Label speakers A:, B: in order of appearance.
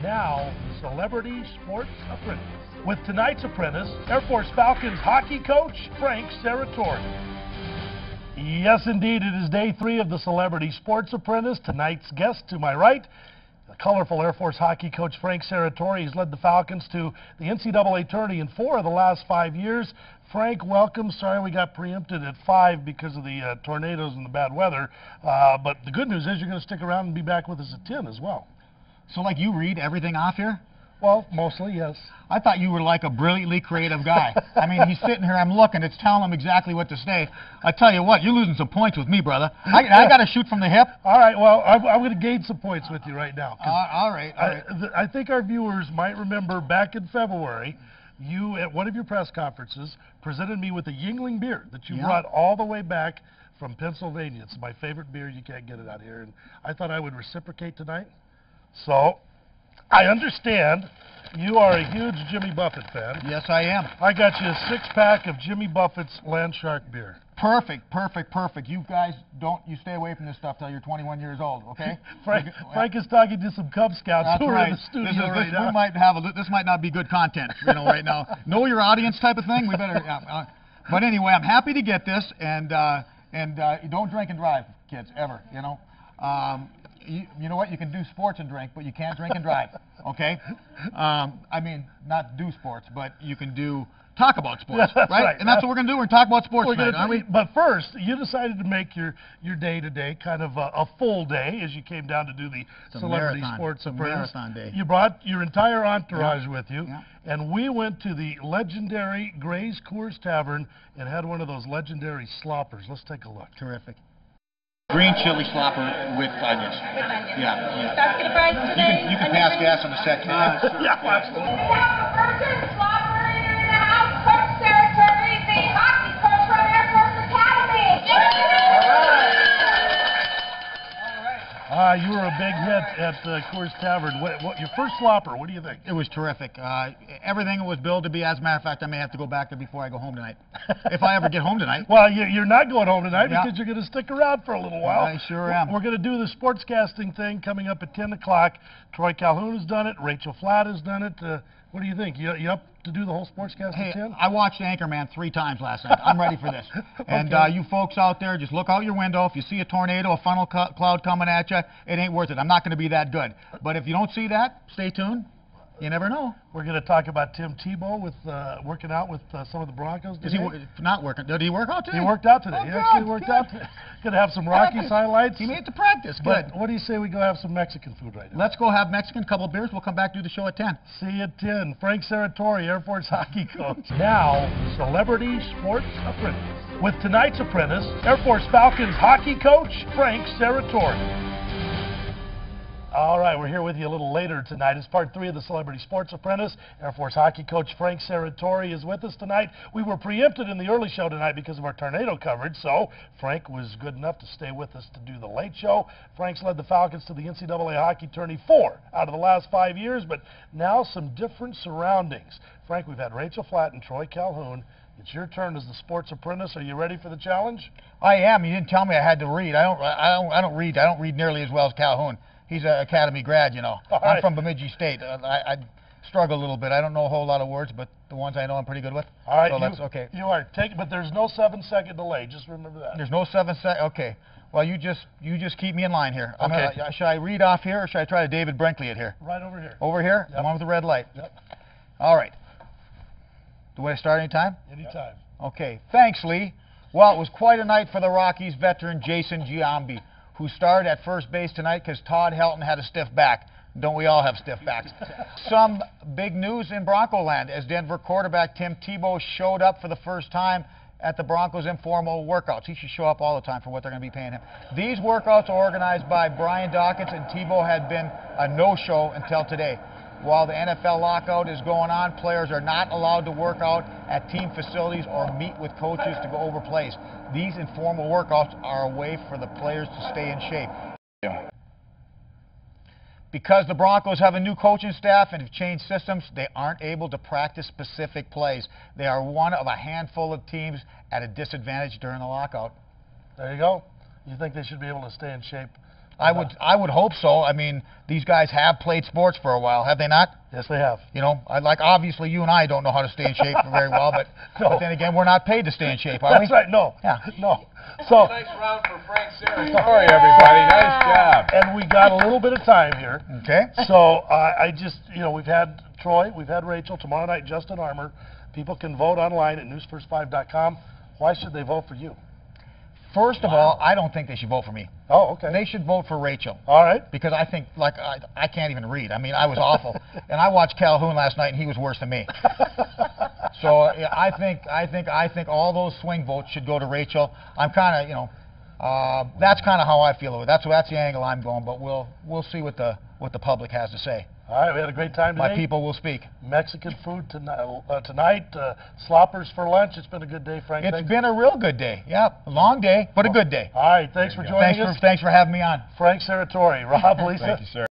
A: Now, Celebrity Sports Apprentice. With tonight's apprentice, Air Force Falcons hockey coach Frank Serratore. Yes, indeed, it is day 3 of the Celebrity Sports Apprentice. Tonight's guest to my right, the colorful Air Force hockey coach Frank Serratore. He's led the Falcons to the NCAA tourney in 4 of the last 5 years. Frank, welcome. Sorry we got preempted at 5 because of the tornadoes and the bad weather. But the good news is you're going to stick around and be back with us at 10 as well.
B: So like you read everything off here?
A: Well, mostly, yes.
B: I thought you were like a brilliantly creative guy. I mean, he's sitting here, I'm looking, it's telling him exactly what to say. I tell you what, you're losing some points with me, brother. I got to shoot from the hip.
A: All right, well, I'm going to gain some points with you right now.
B: All right.
A: I think our viewers might remember back in February, you, at one of your press conferences, presented me with a Yuengling beer that you brought all the way back from Pennsylvania. It's my favorite beer. You can't get it out here. And I thought I would reciprocate tonight. So, I understand you are a huge Jimmy Buffett fan.
B: Yes, I am.
A: I got you a 6-pack of Jimmy Buffett's Land Shark beer.
B: Perfect. You guys you stay away from this stuff till you're 21 years old, okay?
A: Frank is talking to some Cub Scouts who are in the studio right now.
B: This might not be good content, right now. Know your audience type of thing. We better. But anyway, I'm happy to get this, and don't drink and drive, kids, ever. You know what? You can do sports and drink, but you can't drink and drive. Okay? I mean, not do sports, but you can talk about sports, right? And that's what we're going to do. We're going to talk about sports tonight, aren't we?
A: But first, you decided to make your day today kind of a full day as you came down to do the Celebrity Sports Apprentice.
B: Marathon day.
A: You brought your entire entourage with you, and we went to the legendary Gray's Coors Tavern and had one of those legendary sloppers. Let's take a look.
B: Terrific. Green chili slopper with onions. Yeah.
C: Basket of fries today.
B: You can pass gas on the set.
A: Yeah, absolutely.
C: We have a virgin slopper in the house. Frank Serratore, the hockey coach from Air Force Academy.
A: You were a big hit at Coors Tavern. What your first slopper? What do you think?
B: It was terrific. Everything was billed to be. As a matter of fact, I may have to go back there before I go home tonight, if I ever get home tonight.
A: Well, you're not going home tonight because you're going to stick around for a little while.
B: I sure am.
A: We're going to do the sportscasting thing coming up at 10 o'clock. Troy Calhoun has done it. Rachel Flatt has done it. What do you think? You up to do the whole sportscast at 10?
B: I watched Anchorman 3 times last night. I'm ready for this. And you folks out there, just look out your window. If you see a tornado, a funnel cloud coming at you, it ain't worth it. I'm not going to be that good. But if you don't see that, stay tuned. You never know.
A: We're going to talk about Tim Tebow with working out with some of the Broncos today.
B: Is he not working? Did he work out today?
A: He worked out today.
B: Oh,
A: he actually worked out today. Going to have some Rockies highlights.
B: He made it to practice. Good.
A: But what do you say we go have some Mexican food right now?
B: Let's go have Mexican, couple beers. We'll come back, do the show at 10.
A: See you at 10. Frank Serratore, Air Force hockey coach. Now, Celebrity Sports Apprentice. With tonight's apprentice, Air Force Falcons hockey coach Frank Serratore. All right, we're here with you a little later tonight. It's part 3 of the Celebrity Sports Apprentice. Air Force hockey coach Frank Serratore is with us tonight. We were preempted in the early show tonight because of our tornado coverage, so Frank was good enough to stay with us to do the late show. Frank's led the Falcons to the NCAA hockey tourney 4 out of the last 5 years, but now some different surroundings. Frank, we've had Rachel Flatt and Troy Calhoun. It's your turn as the Sports Apprentice. Are you ready for the challenge?
B: I am. You didn't tell me I had to read. I don't read nearly as well as Calhoun. He's an Academy grad, I'm from Bemidji State. I struggle a little bit. I don't know a whole lot of words, but the ones I know I'm pretty good with.
A: All right,
B: so that's okay.
A: You are but there's no 7-second delay. Just remember that.
B: There's no 7-second. Okay. Well, you just keep me in line here.
A: Okay.
B: Should I read off here, or should I try to David Brinkley it here?
A: Right over here.
B: Over here?
A: Yep.
B: The one with the red light.
A: Yep.
B: All right. Do I start anytime?
A: Anytime.
B: Okay. Thanks, Lee. Well, it was quite a night for the Rockies veteran Jason Giambi, who started at first base tonight because Todd Helton had a stiff back. Don't we all have stiff backs? Some big news in Bronco land as Denver quarterback Tim Tebow showed up for the first time at the Broncos' informal workouts. He should show up all the time for what they're going to be paying him. These workouts are organized by Brian Dawkins, and Tebow had been a no-show until today. While the NFL lockout is going on, players are not allowed to work out at team facilities or meet with coaches to go over plays. These informal workouts are a way for the players to stay in shape. Because the Broncos have a new coaching staff and have changed systems, they aren't able to practice specific plays. They are one of a handful of teams at a disadvantage during the lockout.
A: There you go. You think they should be able to stay in shape
B: I would hope so. I mean, these guys have played sports for a while, have they not?
A: Yes, they have.
B: You know, obviously you and I don't know how to stay in shape very well, but but then again, we're not paid to stay in shape, are we?
A: That's right. No.
B: Yeah.
A: No. So
D: nice round for Frank Serratore, everybody. Nice job.
A: And we got a little bit of time here.
B: Okay.
A: So I just, we've had Troy, we've had Rachel. Tomorrow night, Justin Armour. People can vote online at newsfirst5.com. Why should they vote for you?
B: First of all, I don't think they should vote for me.
A: Oh, okay.
B: They should vote for Rachel.
A: All right.
B: Because I think, like, I can't even read. I mean, I was awful. And I watched Calhoun last night, and he was worse than me. So I think all those swing votes should go to Rachel. I'm kind of, that's kind of how I feel. That's the angle I'm going. But we'll see what the public has to say.
A: All right, we had a great time today.
B: My people will speak.
A: Mexican food tonight, sloppers for lunch. It's been a good day, Frank.
B: It's been a real good day. Yeah, a long day, but a good day.
A: All right, thanks for joining us.
B: Thanks for having me on.
A: Frank Serratore, Rob, Lisa.
D: Thank you, sir.